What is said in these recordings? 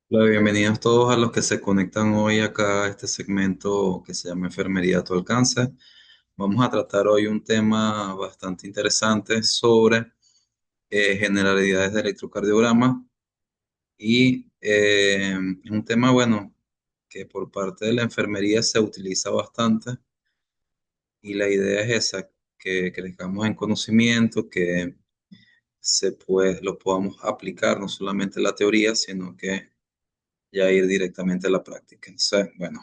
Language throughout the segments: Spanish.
Hola, bienvenidos todos a los que se conectan hoy acá a este segmento que se llama Enfermería a tu alcance. Vamos a tratar hoy un tema bastante interesante sobre generalidades de electrocardiograma y es un tema, bueno, que por parte de la enfermería se utiliza bastante y la idea es esa, que crezcamos en conocimiento, que lo podamos aplicar no solamente la teoría, sino que ya ir directamente a la práctica. Entonces, bueno.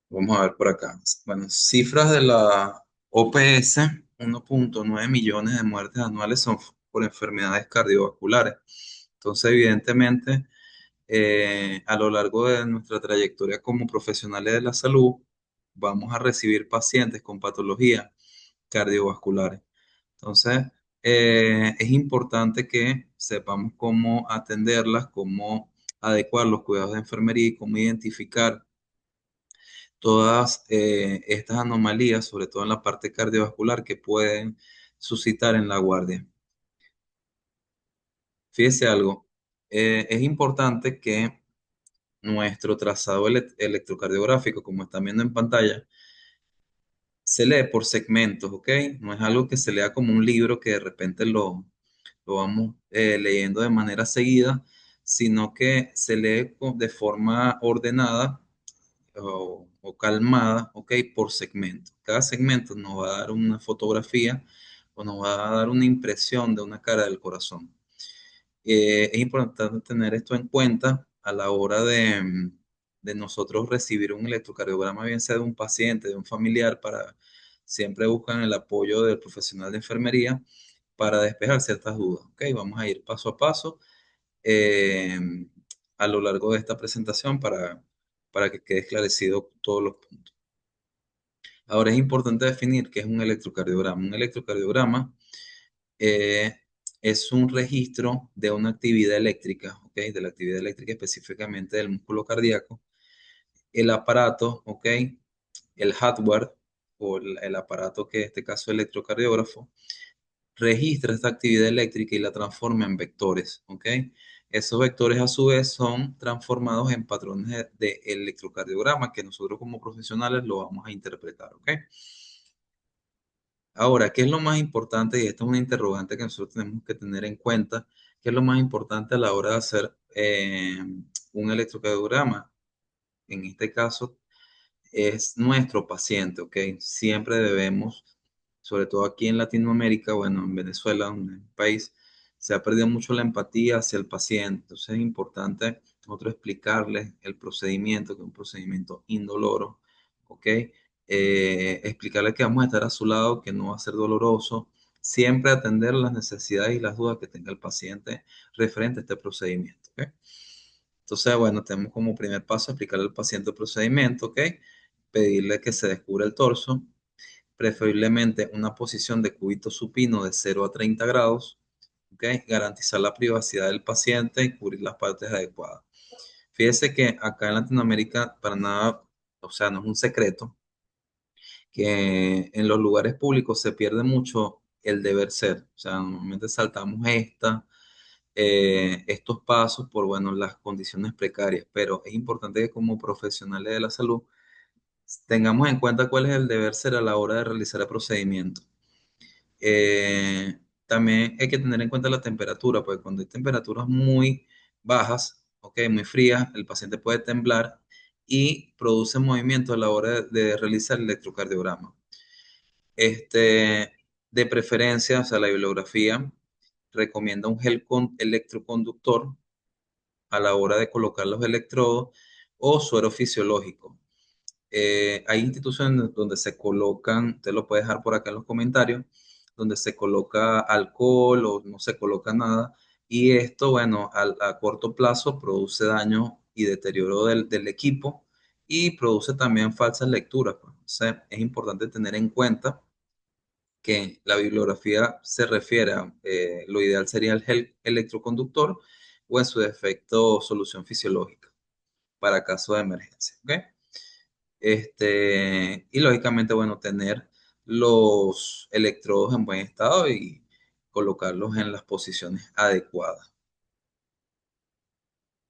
Vamos a ver por acá. Bueno, cifras de la OPS, 1,9 millones de muertes anuales son por enfermedades cardiovasculares. Entonces, evidentemente, a lo largo de nuestra trayectoria como profesionales de la salud, vamos a recibir pacientes con patologías cardiovasculares. Entonces, es importante que sepamos cómo atenderlas, cómo adecuar los cuidados de enfermería y cómo identificar todas estas anomalías, sobre todo en la parte cardiovascular, que pueden suscitar en la guardia. Fíjese algo, es importante que nuestro trazado electrocardiográfico, como están viendo en pantalla, se lee por segmentos, ¿ok? No es algo que se lea como un libro que de repente lo vamos leyendo de manera seguida, sino que se lee de forma ordenada o calmada, ¿ok? Por segmento. Cada segmento nos va a dar una fotografía o nos va a dar una impresión de una cara del corazón. Es importante tener esto en cuenta a la hora de nosotros recibir un electrocardiograma, bien sea de un paciente, de un familiar, para siempre buscan el apoyo del profesional de enfermería para despejar ciertas dudas. ¿Ok? Vamos a ir paso a paso eh, a lo largo de esta presentación para que quede esclarecido todos los puntos. Ahora es importante definir qué es un electrocardiograma. Un electrocardiograma eh, es un registro de una actividad eléctrica, ¿ok? De la actividad eléctrica específicamente del músculo cardíaco. El aparato, ¿ok? El hardware o el aparato que en este caso es electrocardiógrafo registra esta actividad eléctrica y la transforma en vectores, ¿ok? Esos vectores a su vez son transformados en patrones de electrocardiograma que nosotros como profesionales lo vamos a interpretar, ¿ok? Ahora, ¿qué es lo más importante? Y esta es una interrogante que nosotros tenemos que tener en cuenta. ¿Qué es lo más importante a la hora de hacer un electrocardiograma? En este caso, es nuestro paciente, ¿ok? Siempre debemos, sobre todo aquí en Latinoamérica, bueno, en Venezuela, un país, se ha perdido mucho la empatía hacia el paciente. Entonces es importante nosotros explicarles el procedimiento, que es un procedimiento indoloro, ¿ok? Explicarles que vamos a estar a su lado, que no va a ser doloroso. Siempre atender las necesidades y las dudas que tenga el paciente referente a este procedimiento, ¿ok? Entonces, bueno, tenemos como primer paso explicarle al paciente el procedimiento, ¿ok? Pedirle que se descubra el torso, preferiblemente una posición de cúbito supino de 0 a 30 grados, ¿ok? Garantizar la privacidad del paciente y cubrir las partes adecuadas. Fíjese que acá en Latinoamérica, para nada, o sea, no es un secreto, que en los lugares públicos se pierde mucho el deber ser. O sea, normalmente saltamos estos pasos por, bueno, las condiciones precarias, pero es importante que como profesionales de la salud tengamos en cuenta cuál es el deber ser a la hora de realizar el procedimiento. También hay que tener en cuenta la temperatura, porque cuando hay temperaturas muy bajas, ok, muy frías, el paciente puede temblar y produce movimiento a la hora de realizar el electrocardiograma. Este, de preferencia, o sea, la bibliografía recomienda un gel electroconductor a la hora de colocar los electrodos o suero fisiológico. Hay instituciones donde se colocan, te lo puedes dejar por acá en los comentarios, donde se coloca alcohol o no se coloca nada. Y esto, bueno, a corto plazo produce daño y deterioro del equipo y produce también falsas lecturas, pues. O sea, es importante tener en cuenta que la bibliografía se refiere a lo ideal sería el gel electroconductor o en su defecto solución fisiológica para caso de emergencia. ¿Ok? Y lógicamente, bueno, tener los electrodos en buen estado y colocarlos en las posiciones adecuadas.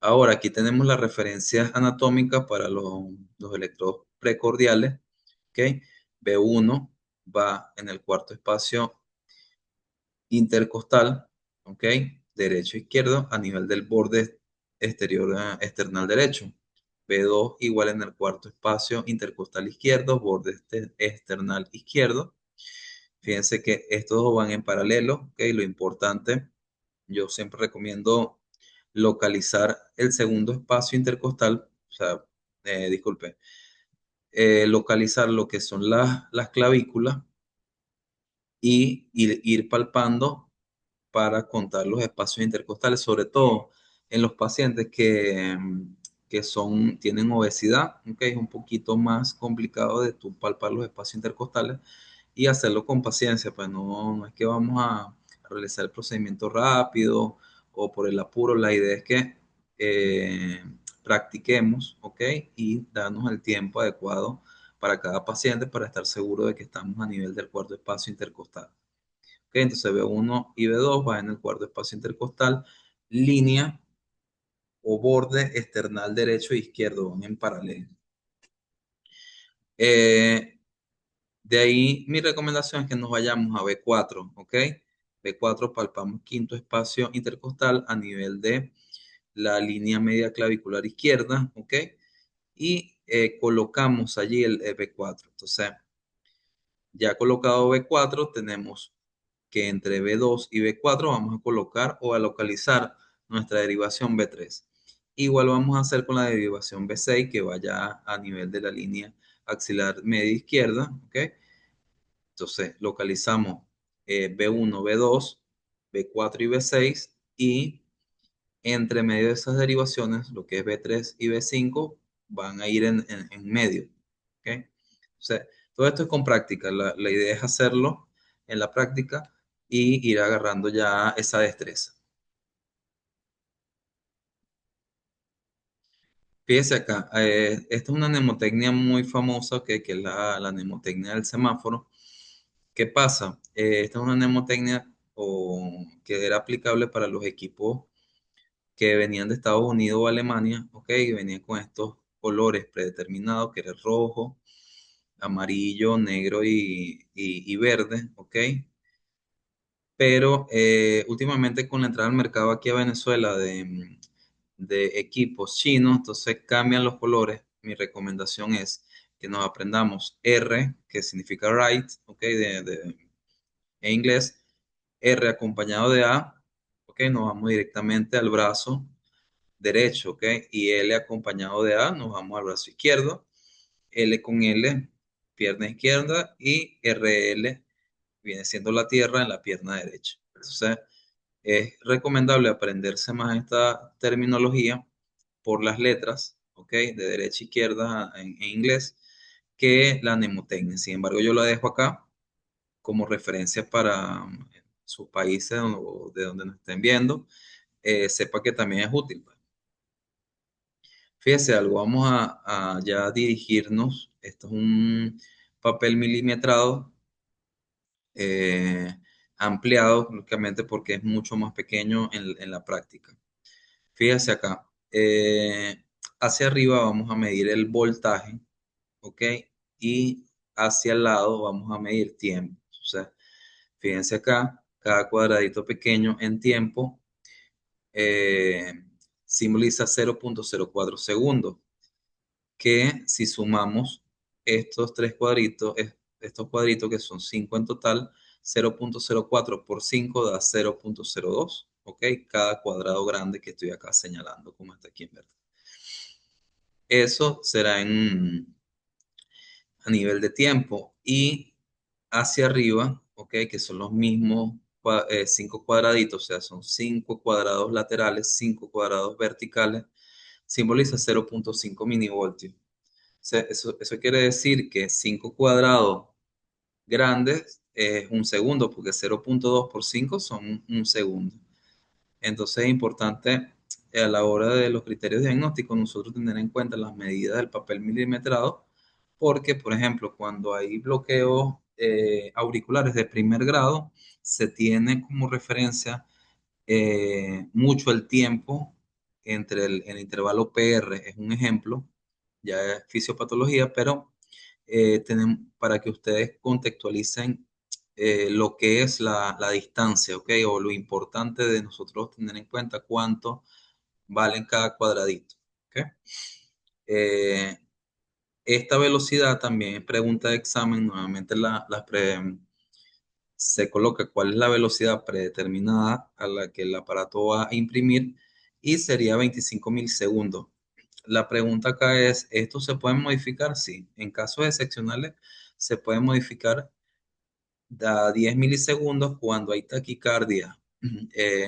Ahora, aquí tenemos las referencias anatómicas para los electrodos precordiales, ¿ok? B1 va en el cuarto espacio intercostal, ¿ok? Derecho e izquierdo a nivel del borde exterior external derecho. B2 igual en el cuarto espacio intercostal izquierdo, borde external izquierdo. Fíjense que estos dos van en paralelo, ¿ok? Lo importante, yo siempre recomiendo localizar el segundo espacio intercostal, o sea, disculpe, localizar lo que son las clavículas y ir palpando para contar los espacios intercostales, sobre todo en los pacientes que tienen obesidad, que es un poquito más complicado de tú palpar los espacios intercostales y hacerlo con paciencia, pues no es que vamos a realizar el procedimiento rápido o por el apuro, la idea es que practiquemos, ¿ok? Y darnos el tiempo adecuado para cada paciente para estar seguro de que estamos a nivel del cuarto espacio intercostal. ¿Ok? Entonces B1 y B2 va en el cuarto espacio intercostal, línea o borde external derecho e izquierdo van en paralelo. Eh, de ahí mi recomendación es que nos vayamos a B4, ¿ok? B4 palpamos quinto espacio intercostal a nivel de la línea media clavicular izquierda, ¿ok? Y colocamos allí el B4. Entonces, ya colocado B4, tenemos que entre B2 y B4 vamos a colocar o a localizar nuestra derivación B3. Igual vamos a hacer con la derivación B6 que vaya a nivel de la línea axilar media izquierda, ¿ok? Entonces localizamos B1, B2, B4 y B6 y entre medio de esas derivaciones, lo que es B3 y B5 van a ir en medio, ¿ok? Entonces, todo esto es con práctica. La idea es hacerlo en la práctica y ir agarrando ya esa destreza. Fíjese acá, esta es una mnemotecnia muy famosa que es la mnemotecnia del semáforo. ¿Qué pasa? Esta es una mnemotecnia que era aplicable para los equipos que venían de Estados Unidos o Alemania, ¿ok? Y venían con estos colores predeterminados, que era el rojo, amarillo, negro y verde, ¿ok? Pero últimamente con la entrada al mercado aquí a Venezuela de equipos chinos, entonces cambian los colores. Mi recomendación es que nos aprendamos R, que significa right, ¿ok? En inglés, R acompañado de A, ¿ok? Nos vamos directamente al brazo derecho, ¿ok? Y L acompañado de A, nos vamos al brazo izquierdo. L con L, pierna izquierda. Y RL viene siendo la tierra en la pierna derecha. Entonces, es recomendable aprenderse más esta terminología por las letras, ¿ok? De derecha a izquierda en inglés, que la mnemotecnia. Sin embargo, yo la dejo acá como referencia para sus países o de donde nos estén viendo, sepa que también es útil, pues. Fíjese algo, vamos a ya dirigirnos. Esto es un papel milimetrado eh, ampliado, lógicamente, porque es mucho más pequeño en la práctica. Fíjese acá, hacia arriba vamos a medir el voltaje, ¿ok? Y hacia el lado vamos a medir tiempo. O sea, fíjense acá, cada cuadradito pequeño en tiempo eh, simboliza 0,04 segundos, que si sumamos estos tres cuadritos, estos cuadritos que son 5 en total, 0,04 por 5 da 0,02, ¿ok? Cada cuadrado grande que estoy acá señalando, como está aquí en verde. Eso será a nivel de tiempo y hacia arriba, ¿ok? Que son los mismos 5 cuadraditos, o sea, son 5 cuadrados laterales, 5 cuadrados verticales, simboliza 0,5 milivoltios. Sea, eso quiere decir que 5 cuadrados grandes es un segundo, porque 0,2 por 5 son un segundo. Entonces es importante a la hora de los criterios diagnósticos nosotros tener en cuenta las medidas del papel milimetrado, porque, por ejemplo, cuando hay bloqueos auriculares de primer grado, se tiene como referencia mucho el tiempo entre el intervalo PR es un ejemplo, ya es fisiopatología, pero para que ustedes contextualicen lo que es la distancia, ¿ok? O lo importante de nosotros tener en cuenta cuánto vale en cada cuadradito, ¿ok? Eh, esta velocidad también es pregunta de examen, nuevamente se coloca cuál es la velocidad predeterminada a la que el aparato va a imprimir y sería 25 milisegundos. La pregunta acá es, ¿esto se puede modificar? Sí, en casos excepcionales se puede modificar a 10 milisegundos cuando hay taquicardia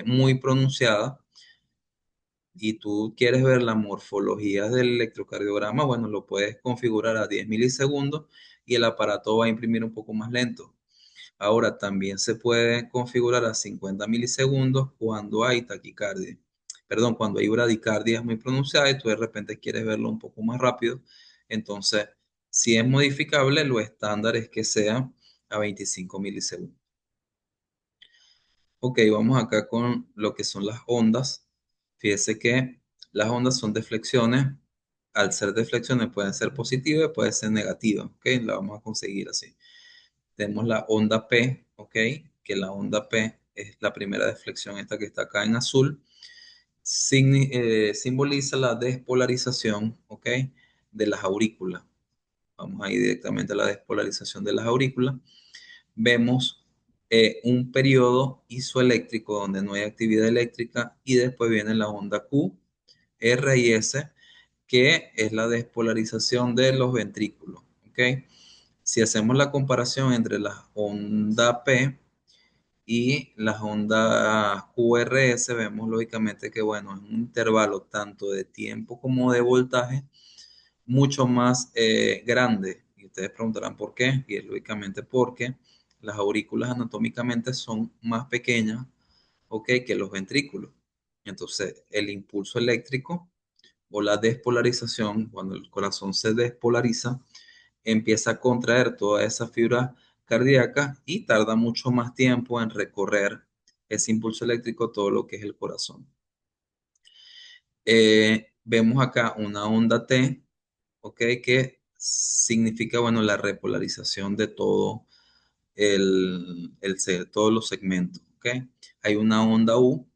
muy pronunciada y tú quieres ver la morfología del electrocardiograma, bueno, lo puedes configurar a 10 milisegundos y el aparato va a imprimir un poco más lento. Ahora también se puede configurar a 50 milisegundos cuando hay taquicardia. Perdón, cuando hay bradicardia muy pronunciada y tú de repente quieres verlo un poco más rápido. Entonces, si es modificable, lo estándar es que sea a 25 milisegundos. Ok, vamos acá con lo que son las ondas. Fíjese que las ondas son deflexiones. Al ser deflexiones pueden ser positivas y pueden ser negativas. Ok, la vamos a conseguir así. Tenemos la onda P, ok, que la onda P es la primera deflexión, esta que está acá en azul. Simboliza la despolarización, ok, de las aurículas. Vamos a ir directamente a la despolarización de las aurículas. Vemos un periodo isoeléctrico donde no hay actividad eléctrica y después viene la onda Q, R y S, que es la despolarización de los ventrículos. ¿Ok? Si hacemos la comparación entre la onda P y las ondas QRS, vemos lógicamente que, bueno, es un intervalo tanto de tiempo como de voltaje mucho más grande. Y ustedes preguntarán por qué. Y es lógicamente porque las aurículas anatómicamente son más pequeñas, ¿ok? Que los ventrículos. Entonces, el impulso eléctrico o la despolarización, cuando el corazón se despolariza, empieza a contraer toda esa fibra cardíaca y tarda mucho más tiempo en recorrer ese impulso eléctrico todo lo que es el corazón. Vemos acá una onda T, ¿ok? Que significa, bueno, la repolarización de todo todos los segmentos, ¿ok? Hay una onda U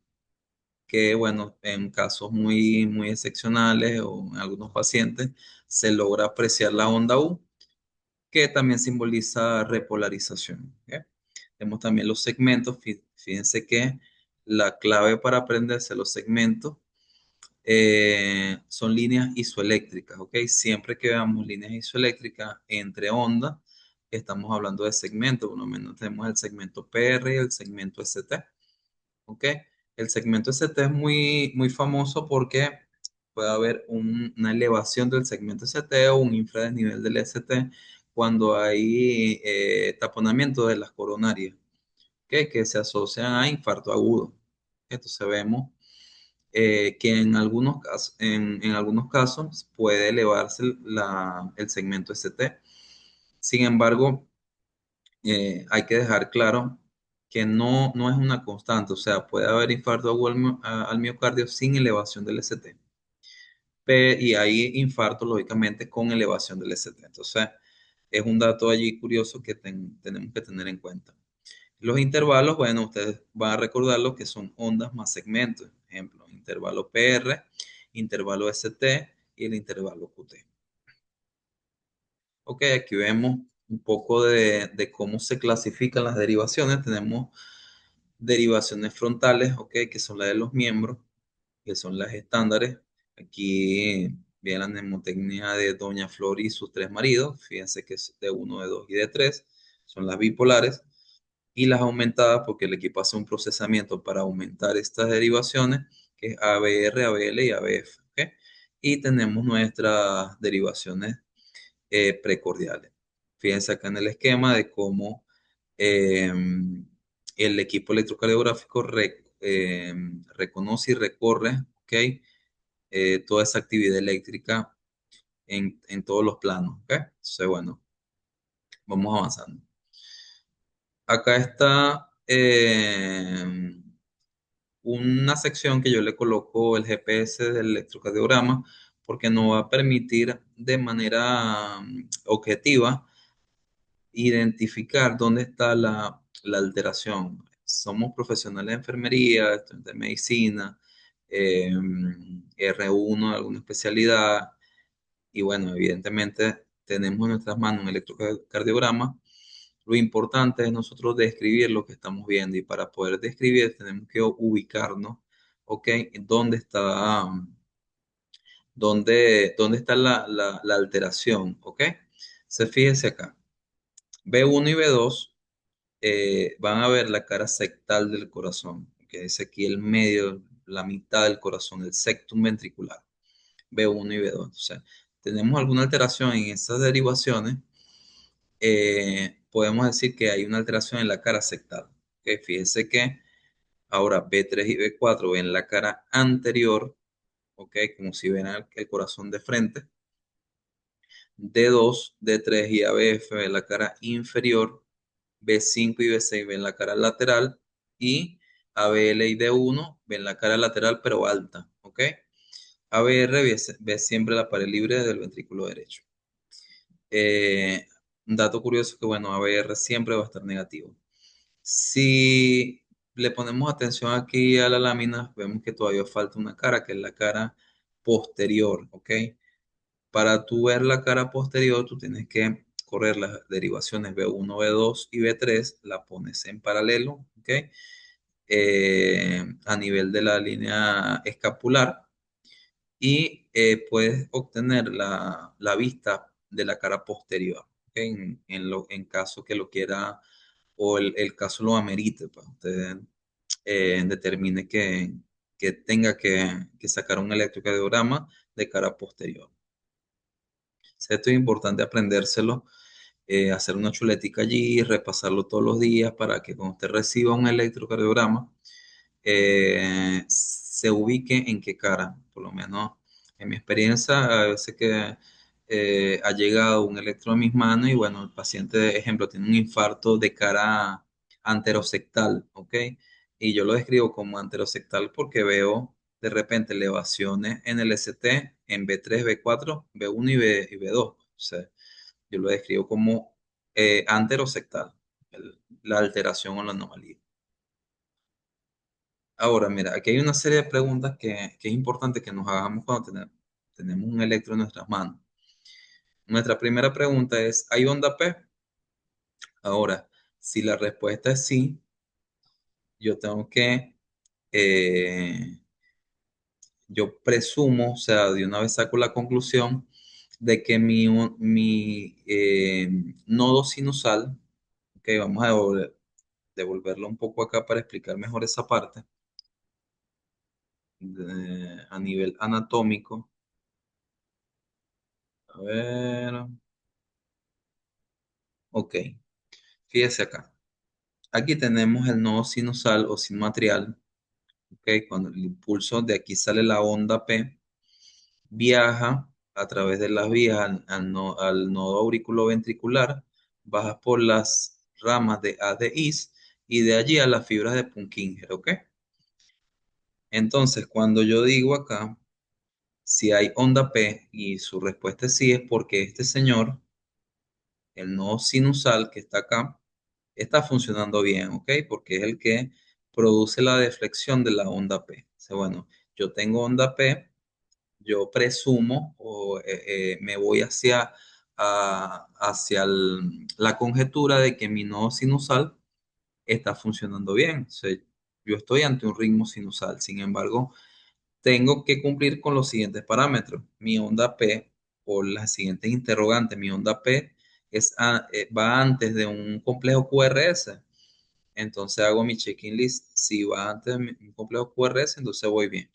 que, bueno, en casos muy, muy excepcionales o en algunos pacientes se logra apreciar la onda U, que también simboliza repolarización, ¿ok? Tenemos también los segmentos. Fíjense que la clave para aprenderse los segmentos son líneas isoeléctricas, ¿ok? Siempre que veamos líneas isoeléctricas entre ondas, estamos hablando de segmentos. Por lo menos tenemos el segmento PR y el segmento ST, ¿ok? El segmento ST es muy, muy famoso porque puede haber una elevación del segmento ST o un infradesnivel del ST cuando hay taponamiento de las coronarias, ¿ok? Que se asocian a infarto agudo. Entonces vemos que en algunos casos puede elevarse el segmento ST. Sin embargo, hay que dejar claro que no es una constante, o sea, puede haber infarto agudo al miocardio sin elevación del ST. Y hay infarto, lógicamente, con elevación del ST. Entonces, es un dato allí curioso que tenemos que tener en cuenta. Los intervalos, bueno, ustedes van a recordar lo que son ondas más segmentos. Ejemplo, intervalo PR, intervalo ST y el intervalo QT. Ok, aquí vemos un poco de cómo se clasifican las derivaciones. Tenemos derivaciones frontales, ok, que son las de los miembros, que son las estándares. Aquí viene la mnemotecnia de Doña Flor y sus tres maridos. Fíjense que es de uno, de dos y de tres. Son las bipolares. Y las aumentadas, porque el equipo hace un procesamiento para aumentar estas derivaciones, que es ABR, ABL y ABF. ¿Ok? Y tenemos nuestras derivaciones precordiales. Fíjense acá en el esquema de cómo eh, el equipo electrocardiográfico reconoce y recorre, ¿ok? Toda esa actividad eléctrica en todos los planos. ¿Ok? Entonces, bueno, vamos avanzando. Acá está una sección que yo le coloco el GPS del electrocardiograma porque nos va a permitir de manera objetiva identificar dónde está la alteración. Somos profesionales de enfermería, estudiantes de medicina, eh, R1 de alguna especialidad, y bueno, evidentemente tenemos en nuestras manos un electrocardiograma. Lo importante es nosotros describir lo que estamos viendo y para poder describir tenemos que ubicarnos, ¿ok? ¿Dónde está la alteración? ¿Ok? Se fíjense acá. B1 y B2 van a ver la cara sectal del corazón, que es aquí el medio, la mitad del corazón, el septum ventricular, B1 y B2. O sea, tenemos alguna alteración en esas derivaciones, podemos decir que hay una alteración en la cara sectal. Que fíjense que ahora B3 y B4 ven la cara anterior, ¿ok? Como si ven el corazón de frente. D2, D3 y ABF ven la cara inferior. B5 y B6 ven la cara lateral. Y ABL y D1 ven la cara lateral pero alta, ¿ok? ABR ve siempre la pared libre del ventrículo derecho. Eh, un dato curioso es que, bueno, ABR siempre va a estar negativo. Si le ponemos atención aquí a la lámina, vemos que todavía falta una cara, que es la cara posterior, ¿ok? Para tú ver la cara posterior, tú tienes que correr las derivaciones B1, B2 y B3, la pones en paralelo, ¿ok? A nivel de la línea escapular y puedes obtener la vista de la cara posterior, ¿ok? En caso que lo quiera o el caso lo amerite, pues usted determine que tenga que sacar un electrocardiograma de cara posterior. Esto es importante aprendérselo, hacer una chuletica allí, repasarlo todos los días para que cuando usted reciba un electrocardiograma, se ubique en qué cara, por lo menos en mi experiencia, a veces que ha llegado un electro a mis manos y bueno, el paciente, ejemplo, tiene un infarto de cara anterosectal, ¿ok? Y yo lo describo como anterosectal porque veo de repente elevaciones en el ST en B3, B4, B1 y B2. O sea, yo lo describo como anterosectal, la alteración o la anomalía. Ahora, mira, aquí hay una serie de preguntas que es importante que nos hagamos cuando tenemos un electro en nuestras manos. Nuestra primera pregunta es, ¿hay onda P? Ahora, si la respuesta es sí, yo tengo que, eh, yo presumo, o sea, de una vez saco la conclusión de que mi nodo sinusal, ok, vamos a devolverlo un poco acá para explicar mejor esa parte, a nivel anatómico. A ver, ok. Fíjese acá. Aquí tenemos el nodo sinusal o sinoatrial, ¿ok? Cuando el impulso de aquí sale la onda P, viaja a través de las vías al nodo auriculoventricular, baja por las ramas de A de Is y de allí a las fibras de Purkinje, ¿ok? Entonces, cuando yo digo acá, si hay onda P y su respuesta es sí, es porque este señor, el nodo sinusal que está acá, está funcionando bien, ¿ok? Porque es el que produce la deflexión de la onda P. O sea, bueno, yo tengo onda P, yo presumo o me voy hacia la conjetura de que mi nodo sinusal está funcionando bien. O sea, yo estoy ante un ritmo sinusal. Sin embargo, tengo que cumplir con los siguientes parámetros. Mi onda P, por las siguientes interrogantes, mi onda P va antes de un complejo QRS. Entonces hago mi check-in list. Si va antes de mi complejo QRS, entonces voy bien.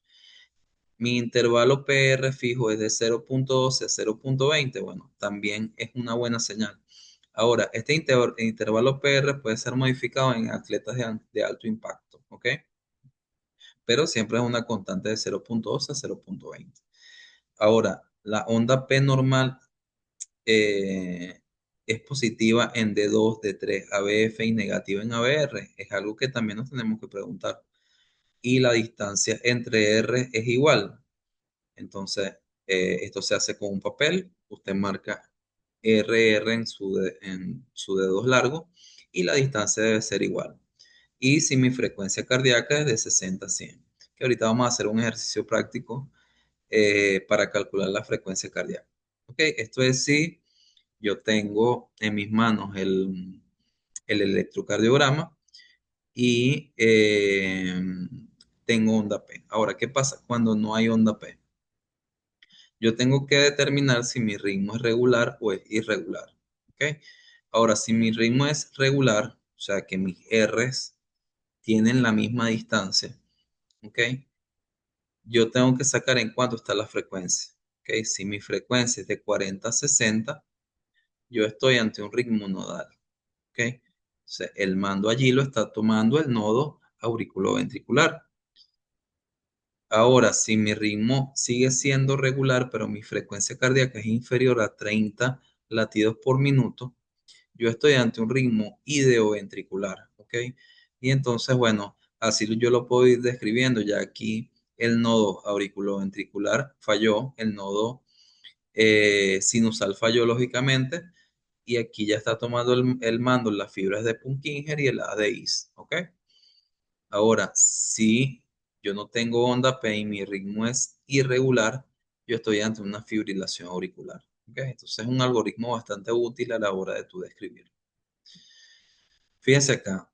Mi intervalo PR fijo es de 0.12 a 0.20. Bueno, también es una buena señal. Ahora, este intervalo PR puede ser modificado en atletas de alto impacto, ¿ok? Pero siempre es una constante de 0.12 a 0.20. Ahora, la onda P normal eh, es positiva en D2, D3, ABF y negativa en ABR. Es algo que también nos tenemos que preguntar. y la distancia entre R es igual. Entonces, esto se hace con un papel. Usted marca RR en su dedo largo y la distancia debe ser igual. Y si mi frecuencia cardíaca es de 60 a 100, que ahorita vamos a hacer un ejercicio práctico para calcular la frecuencia cardíaca. Ok, esto es si yo tengo en mis manos el electrocardiograma y tengo onda P. Ahora, ¿qué pasa cuando no hay onda P? Yo tengo que determinar si mi ritmo es regular o es irregular. ¿Ok? Ahora, si mi ritmo es regular, o sea que mis Rs tienen la misma distancia, ¿ok? Yo tengo que sacar en cuánto está la frecuencia. ¿Ok? Si mi frecuencia es de 40 a 60, yo estoy ante un ritmo nodal. ¿Ok? Entonces, el mando allí lo está tomando el nodo auriculoventricular. Ahora, si mi ritmo sigue siendo regular, pero mi frecuencia cardíaca es inferior a 30 latidos por minuto, yo estoy ante un ritmo ideoventricular, ¿ok? Y entonces, bueno, así yo lo puedo ir describiendo. Ya aquí el nodo auriculoventricular falló, el nodo sinusal falló lógicamente, y aquí ya está tomando el mando las fibras de Purkinje y el ADIs, ¿ok? Ahora, si yo no tengo onda P y mi ritmo es irregular, yo estoy ante una fibrilación auricular. ¿Ok? Entonces es un algoritmo bastante útil a la hora de tu describir. Fíjense acá,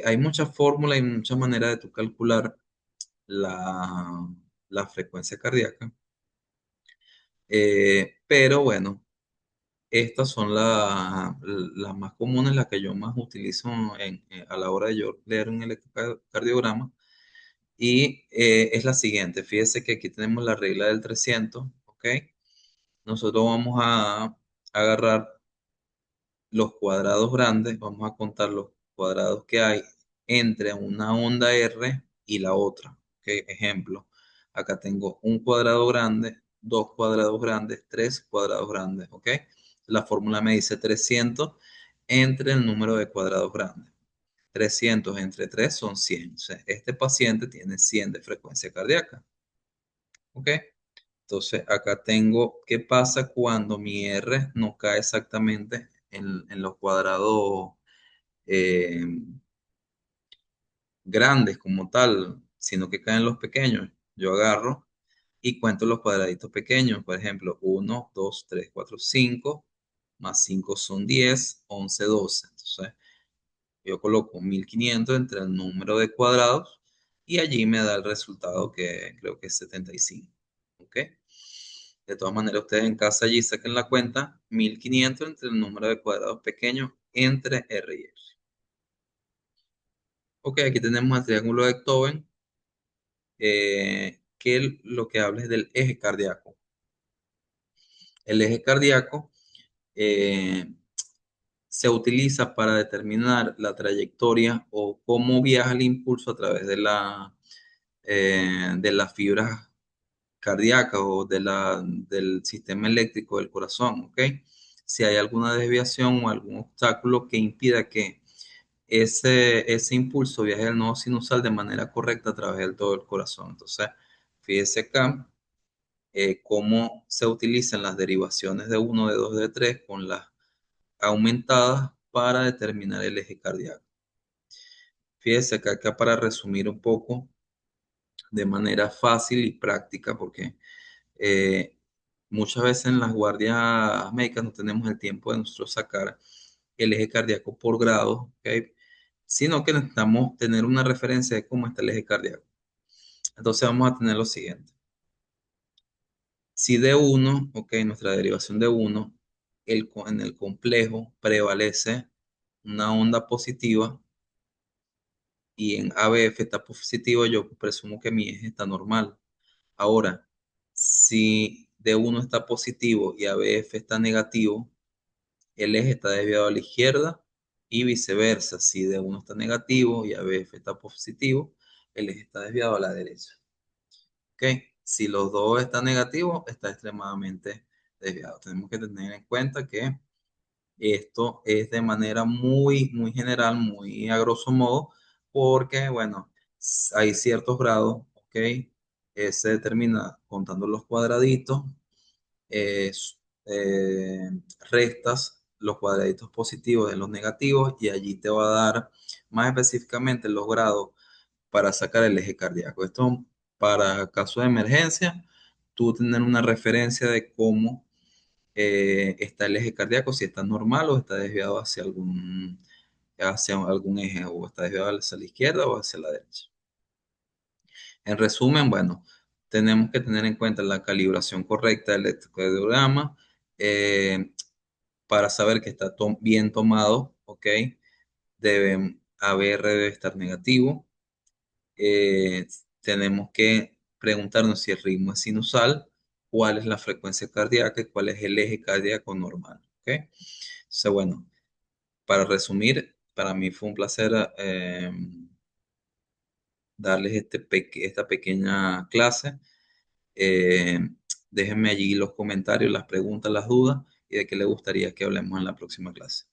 hay muchas fórmulas y muchas maneras de tu calcular la, la frecuencia cardíaca, pero bueno, estas son las más comunes, las que yo más utilizo a la hora de yo leer un electrocardiograma. Y es la siguiente, fíjese que aquí tenemos la regla del 300, ¿ok? Nosotros vamos a agarrar los cuadrados grandes, vamos a contar los cuadrados que hay entre una onda R y la otra, ¿ok? Ejemplo, acá tengo un cuadrado grande, dos cuadrados grandes, tres cuadrados grandes, ¿ok? La fórmula me dice 300 entre el número de cuadrados grandes. 300 entre 3 son 100. O sea, este paciente tiene 100 de frecuencia cardíaca. ¿Ok? Entonces, acá tengo qué pasa cuando mi R no cae exactamente en los cuadrados eh, grandes como tal, sino que caen los pequeños. Yo agarro y cuento los cuadraditos pequeños. Por ejemplo, 1, 2, 3, 4, 5, más 5 son 10, 11, 12. Entonces, yo coloco 1500 entre el número de cuadrados y allí me da el resultado que creo que es 75. ¿Ok? De todas maneras, ustedes en casa allí saquen la cuenta, 1500 entre el número de cuadrados pequeños entre R y R. Ok, aquí tenemos el triángulo de Toven, que lo que habla es del eje cardíaco. El eje cardíaco eh, se utiliza para determinar la trayectoria o cómo viaja el impulso a través de las fibras cardíacas o del sistema eléctrico del corazón, ¿ok? Si hay alguna desviación o algún obstáculo que impida que ese impulso viaje al nodo sinusal de manera correcta a través de todo el corazón. Entonces, fíjese acá cómo se utilizan las derivaciones de uno, de 2, de 3 con las aumentadas para determinar el eje cardíaco. Fíjese acá para resumir un poco de manera fácil y práctica, porque eh, muchas veces en las guardias médicas no tenemos el tiempo de nosotros sacar el eje cardíaco por grado, ¿ok? Sino que necesitamos tener una referencia de cómo está el eje cardíaco. Entonces vamos a tener lo siguiente. Si D1, ok, nuestra derivación de 1, en el complejo prevalece una onda positiva y en ABF está positivo, yo presumo que mi eje está normal. Ahora, si D1 está positivo y ABF está negativo, el eje está desviado a la izquierda y viceversa. Si D1 está negativo y ABF está positivo, el eje está desviado a la derecha. ¿Ok? Si los dos están negativos, está extremadamente desviado. Tenemos que tener en cuenta que esto es de manera muy, muy general, muy a grosso modo, porque, bueno, Hay ciertos grados, ¿ok? Se determina contando los cuadraditos, es, eh, restas los cuadraditos positivos de los negativos y allí te va a dar más específicamente los grados para sacar el eje cardíaco. Esto para caso de emergencia, tú tener una referencia de cómo está el eje cardíaco, si está normal o está desviado hacia algún eje, o está desviado hacia la izquierda o hacia la derecha. En resumen, bueno, tenemos que tener en cuenta la calibración correcta del electrocardiograma eh, para saber que está bien tomado, ¿ok? ABR debe estar negativo. eh, Tenemos que preguntarnos si el ritmo es sinusal, cuál es la frecuencia cardíaca y cuál es el eje cardíaco normal, ¿ok? Entonces, bueno, para resumir, para mí fue un placer darles esta pequeña clase. Eh, Déjenme allí los comentarios, las preguntas, las dudas y de qué les gustaría que hablemos en la próxima clase.